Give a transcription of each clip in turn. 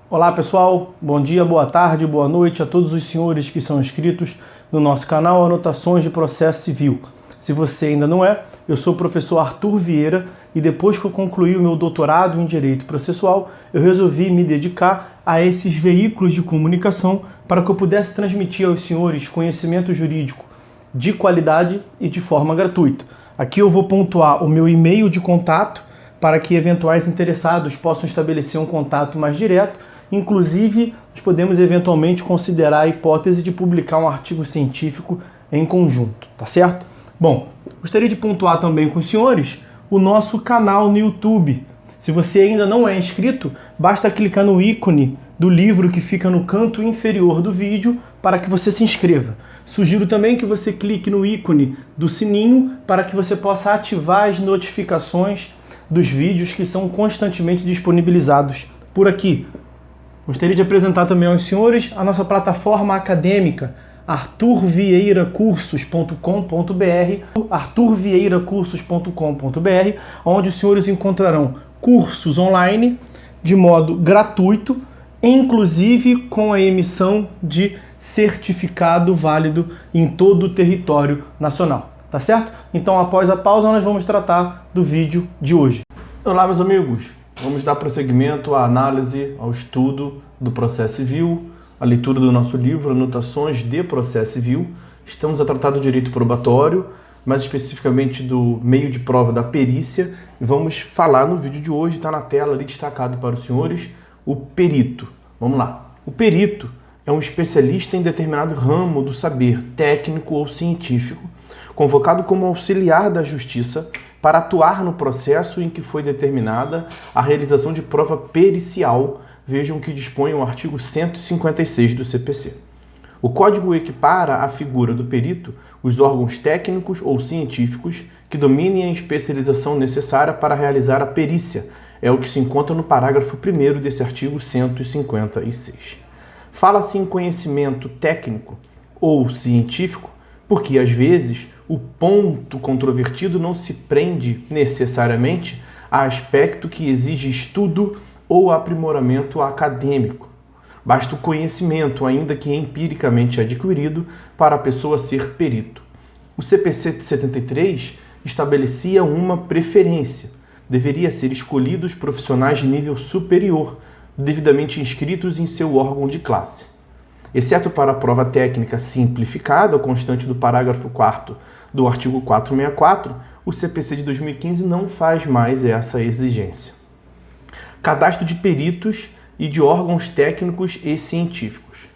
Olá pessoal, bom dia, boa tarde, boa noite a todos os senhores que são inscritos no nosso canal Anotações de Processo Civil. Se você ainda não é, eu sou o professor Arthur Vieira e depois que eu concluí o meu doutorado em Direito Processual, eu resolvi me dedicar a esses veículos de comunicação para que eu pudesse transmitir aos senhores conhecimento jurídico de qualidade e de forma gratuita. Aqui eu vou pontuar o meu e-mail de contato para que eventuais interessados possam estabelecer um contato mais direto. Inclusive, nós podemos eventualmente considerar a hipótese de publicar um artigo científico em conjunto, tá certo? Bom, gostaria de pontuar também com os senhores o nosso canal no YouTube. Se você ainda não é inscrito, basta clicar no ícone do livro que fica no canto inferior do vídeo para que você se inscreva. Sugiro também que você clique no ícone do sininho para que você possa ativar as notificações dos vídeos que são constantemente disponibilizados por aqui. Gostaria de apresentar também aos senhores a nossa plataforma acadêmica arturvieiracursos.com.br, arturvieiracursos.com.br, onde os senhores encontrarão cursos online de modo gratuito, inclusive com a emissão de certificado válido em todo o território nacional, tá certo? Então, após a pausa, nós vamos tratar do vídeo de hoje. Olá, meus amigos! Vamos dar prosseguimento à análise, ao estudo do processo civil, a leitura do nosso livro Anotações de Processo Civil. Estamos a tratar do direito probatório, mais especificamente do meio de prova da perícia. E vamos falar no vídeo de hoje, está na tela ali destacado para os senhores, o perito. Vamos lá. O perito é um especialista em determinado ramo do saber, técnico ou científico, convocado como auxiliar da justiça para atuar no processo em que foi determinada a realização de prova pericial. Vejam que dispõe o artigo 156 do CPC. O Código equipara à figura do perito os órgãos técnicos ou científicos que dominem a especialização necessária para realizar a perícia. É o que se encontra no parágrafo 1º desse artigo 156. Fala-se em conhecimento técnico ou científico porque, às vezes, o ponto controvertido não se prende necessariamente a aspecto que exige estudo ou aprimoramento acadêmico. Basta o conhecimento, ainda que empiricamente adquirido, para a pessoa ser perito. O CPC de 73 estabelecia uma preferência. Deveria ser escolhidos profissionais de nível superior, devidamente inscritos em seu órgão de classe. Exceto para a prova técnica simplificada, constante do parágrafo 4º do artigo 464, o CPC de 2015 não faz mais essa exigência. Cadastro de peritos e de órgãos técnicos e científicos.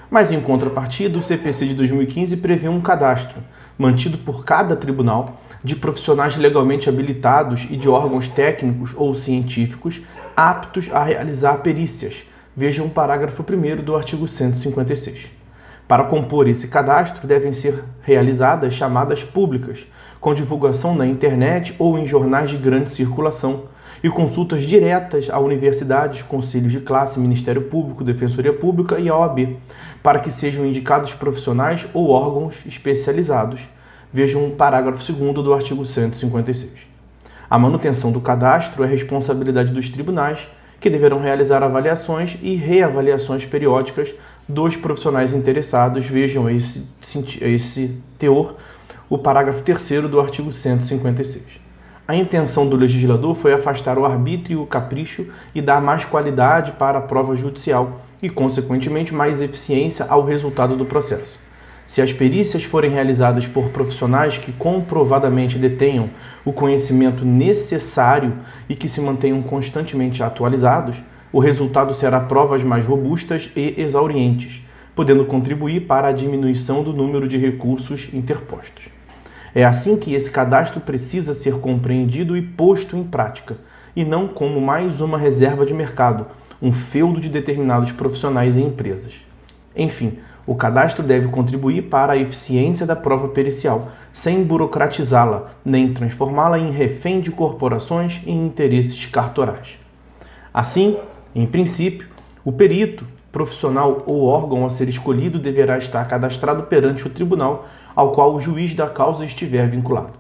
Mas, em contrapartida, o CPC de 2015 prevê um cadastro, mantido por cada tribunal, de profissionais legalmente habilitados e de órgãos técnicos ou científicos aptos a realizar perícias. Vejam o parágrafo 1º do artigo 156. Para compor esse cadastro, devem ser realizadas chamadas públicas, com divulgação na internet ou em jornais de grande circulação, e consultas diretas a universidades, conselhos de classe, Ministério Público, Defensoria Pública e a OAB, para que sejam indicados profissionais ou órgãos especializados. Vejam o parágrafo 2º do artigo 156. A manutenção do cadastro é responsabilidade dos tribunais, que deverão realizar avaliações e reavaliações periódicas dos profissionais interessados. Vejam esse teor, o parágrafo 3º do artigo 156. A intenção do legislador foi afastar o arbítrio e o capricho e dar mais qualidade para a prova judicial e, consequentemente, mais eficiência ao resultado do processo. Se as perícias forem realizadas por profissionais que comprovadamente detenham o conhecimento necessário e que se mantenham constantemente atualizados, o resultado será provas mais robustas e exaurientes, podendo contribuir para a diminuição do número de recursos interpostos. É assim que esse cadastro precisa ser compreendido e posto em prática, e não como mais uma reserva de mercado, um feudo de determinados profissionais e empresas. Enfim, o cadastro deve contribuir para a eficiência da prova pericial, sem burocratizá-la, nem transformá-la em refém de corporações e interesses cartorais. Assim, em princípio, o perito, profissional ou órgão a ser escolhido deverá estar cadastrado perante o tribunal ao qual o juiz da causa estiver vinculado.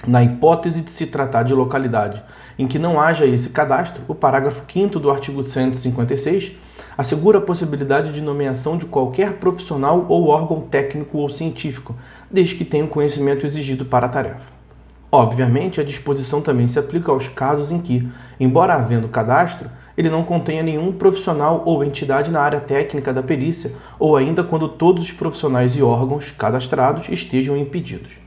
Na hipótese de se tratar de localidade em que não haja esse cadastro, o parágrafo 5º do artigo 156 assegura a possibilidade de nomeação de qualquer profissional ou órgão técnico ou científico, desde que tenha o conhecimento exigido para a tarefa. Obviamente, a disposição também se aplica aos casos em que, embora havendo cadastro, ele não contenha nenhum profissional ou entidade na área técnica da perícia, ou ainda quando todos os profissionais e órgãos cadastrados estejam impedidos.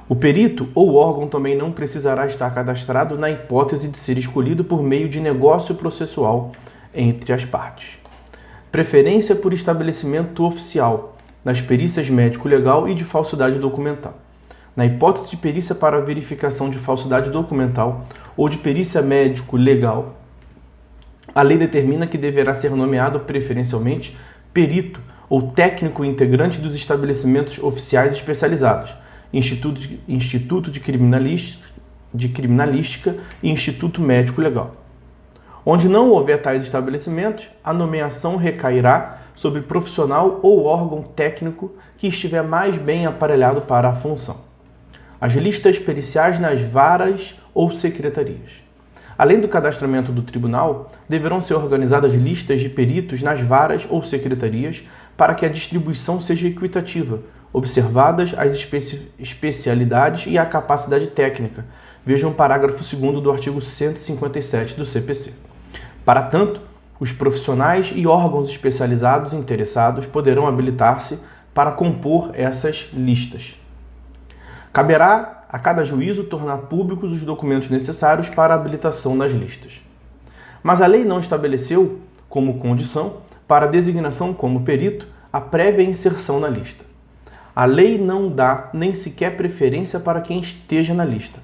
O perito ou órgão também não precisará estar cadastrado na hipótese de ser escolhido por meio de negócio processual entre as partes. Preferência por estabelecimento oficial nas perícias médico-legal e de falsidade documental. Na hipótese de perícia para verificação de falsidade documental ou de perícia médico-legal, a lei determina que deverá ser nomeado preferencialmente perito ou técnico integrante dos estabelecimentos oficiais especializados, Instituto de Criminalística e Instituto Médico Legal. Onde não houver tais estabelecimentos, a nomeação recairá sobre profissional ou órgão técnico que estiver mais bem aparelhado para a função. As listas periciais nas varas ou secretarias. Além do cadastramento do tribunal, deverão ser organizadas listas de peritos nas varas ou secretarias para que a distribuição seja equitativa, observadas as especialidades e a capacidade técnica. Vejam o parágrafo 2º do artigo 157 do CPC. Para tanto, os profissionais e órgãos especializados interessados poderão habilitar-se para compor essas listas. Caberá a cada juízo tornar públicos os documentos necessários para a habilitação nas listas. Mas a lei não estabeleceu, como condição, para a designação como perito, a prévia inserção na lista. A lei não dá nem sequer preferência para quem esteja na lista.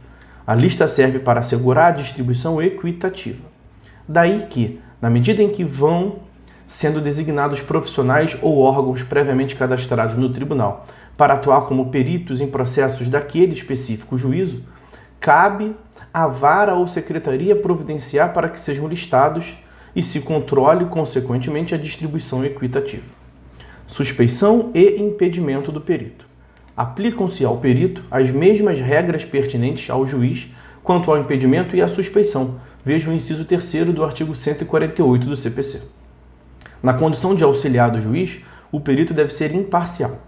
A lista serve para assegurar a distribuição equitativa. Daí que, na medida em que vão sendo designados profissionais ou órgãos previamente cadastrados no tribunal para atuar como peritos em processos daquele específico juízo, cabe à vara ou secretaria providenciar para que sejam listados e se controle, consequentemente, a distribuição equitativa. Suspeição e impedimento do perito. Aplicam-se ao perito as mesmas regras pertinentes ao juiz quanto ao impedimento e à suspeição. Veja o inciso 3º do artigo 148 do CPC. Na condição de auxiliar do juiz, o perito deve ser imparcial.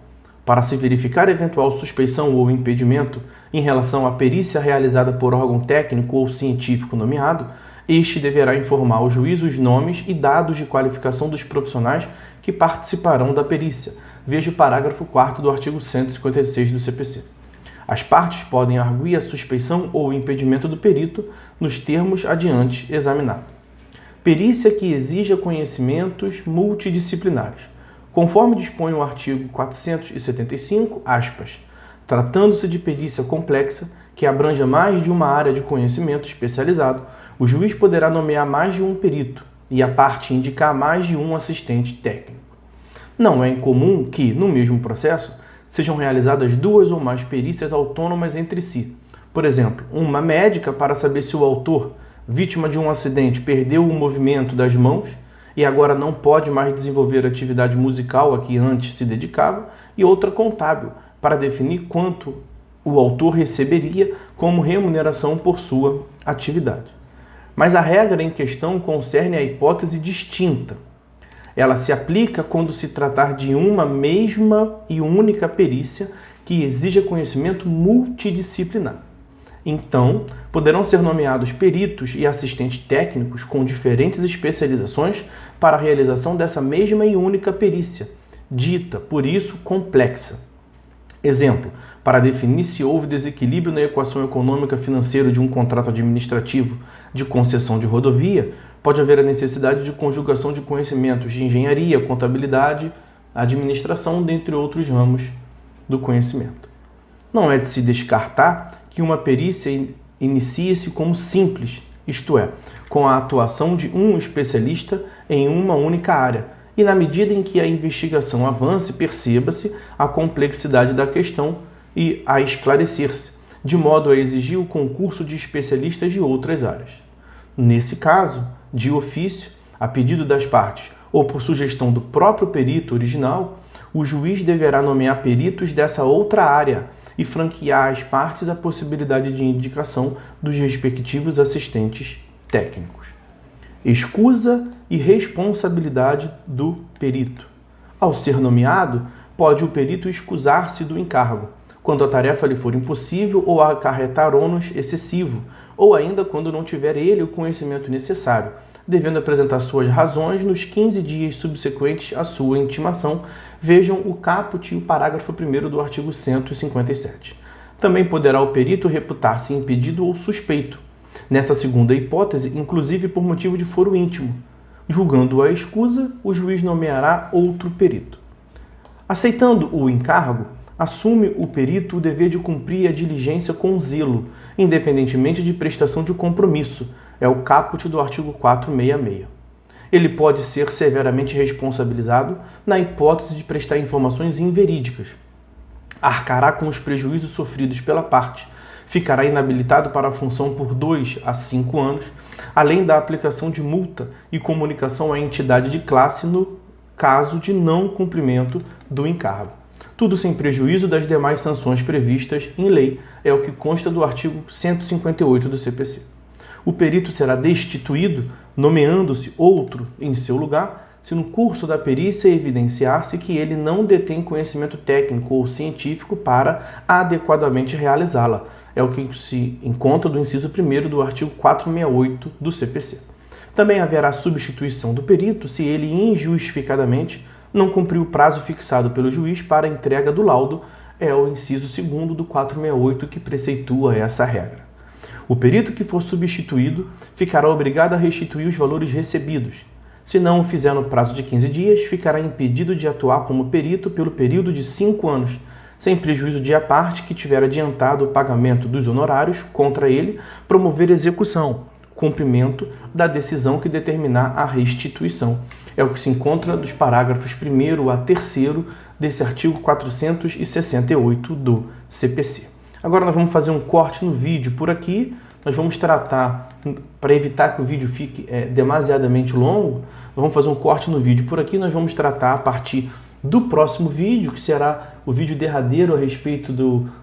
Para se verificar eventual suspeição ou impedimento em relação à perícia realizada por órgão técnico ou científico nomeado, este deverá informar ao juiz os nomes e dados de qualificação dos profissionais que participarão da perícia. Veja o parágrafo 4º do artigo 156 do CPC. As partes podem arguir a suspeição ou impedimento do perito nos termos adiante examinados. Perícia que exija conhecimentos multidisciplinares. Conforme dispõe o artigo 475, tratando-se de perícia complexa que abranja mais de uma área de conhecimento especializado, o juiz poderá nomear mais de um perito e a parte indicar mais de um assistente técnico. Não é incomum que, no mesmo processo, sejam realizadas duas ou mais perícias autônomas entre si. Por exemplo, uma médica para saber se o autor, vítima de um acidente, perdeu o movimento das mãos e agora não pode mais desenvolver a atividade musical a que antes se dedicava, e outra contábil para definir quanto o autor receberia como remuneração por sua atividade. Mas a regra em questão concerne a hipótese distinta. Ela se aplica quando se tratar de uma mesma e única perícia que exija conhecimento multidisciplinar. Então, poderão ser nomeados peritos e assistentes técnicos com diferentes especializações para a realização dessa mesma e única perícia, dita, por isso, complexa. Exemplo, para definir se houve desequilíbrio na equação econômica financeira de um contrato administrativo de concessão de rodovia, pode haver a necessidade de conjugação de conhecimentos de engenharia, contabilidade, administração, dentre outros ramos do conhecimento. Não é de se descartar que uma perícia inicie-se como simples, isto é, com a atuação de um especialista em uma única área, e na medida em que a investigação avance, perceba-se a complexidade da questão e a esclarecer-se, de modo a exigir o concurso de especialistas de outras áreas. Nesse caso, de ofício, a pedido das partes ou por sugestão do próprio perito original, o juiz deverá nomear peritos dessa outra área e franquear às partes a possibilidade de indicação dos respectivos assistentes técnicos. Escusa e responsabilidade do perito. Ao ser nomeado, pode o perito escusar-se do encargo, quando a tarefa lhe for impossível ou acarretar ônus excessivo, ou ainda quando não tiver ele o conhecimento necessário, devendo apresentar suas razões nos 15 dias subsequentes à sua intimação. Vejam o caput e o parágrafo 1º do artigo 157. Também poderá o perito reputar-se impedido ou suspeito. Nessa segunda hipótese, inclusive por motivo de foro íntimo. Julgando a escusa, o juiz nomeará outro perito. Aceitando o encargo, assume o perito o dever de cumprir a diligência com zelo, independentemente de prestação de compromisso. É o caput do artigo 466. Ele pode ser severamente responsabilizado na hipótese de prestar informações inverídicas. Arcará com os prejuízos sofridos pela parte, ficará inabilitado para a função por 2 a 5 anos, além da aplicação de multa e comunicação à entidade de classe no caso de não cumprimento do encargo. Tudo sem prejuízo das demais sanções previstas em lei, é o que consta do artigo 158 do CPC. O perito será destituído, nomeando-se outro em seu lugar, se no curso da perícia evidenciar-se que ele não detém conhecimento técnico ou científico para adequadamente realizá-la. É o que se encontra do inciso 1º do artigo 468 do CPC. Também haverá substituição do perito se ele injustificadamente não cumpriu o prazo fixado pelo juiz para a entrega do laudo. É o inciso 2º do 468 que preceitua essa regra. O perito que for substituído ficará obrigado a restituir os valores recebidos. Se não o fizer no prazo de 15 dias, ficará impedido de atuar como perito pelo período de 5 anos, sem prejuízo de a parte que tiver adiantado o pagamento dos honorários contra ele, promover execução, cumprimento da decisão que determinar a restituição. É o que se encontra dos parágrafos 1º a 3º desse artigo 468 do CPC. Agora nós vamos fazer um corte no vídeo por aqui. Nós vamos tratar, para evitar que o vídeo fique demasiadamente longo, nós vamos fazer um corte no vídeo por aqui. Nós vamos tratar a partir do próximo vídeo, que será o vídeo derradeiro a respeito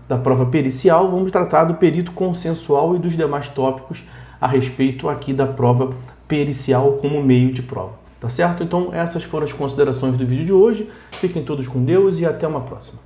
da prova pericial. Vamos tratar do perito consensual e dos demais tópicos a respeito aqui da prova pericial como meio de prova. Tá certo? Então essas foram as considerações do vídeo de hoje. Fiquem todos com Deus e até uma próxima.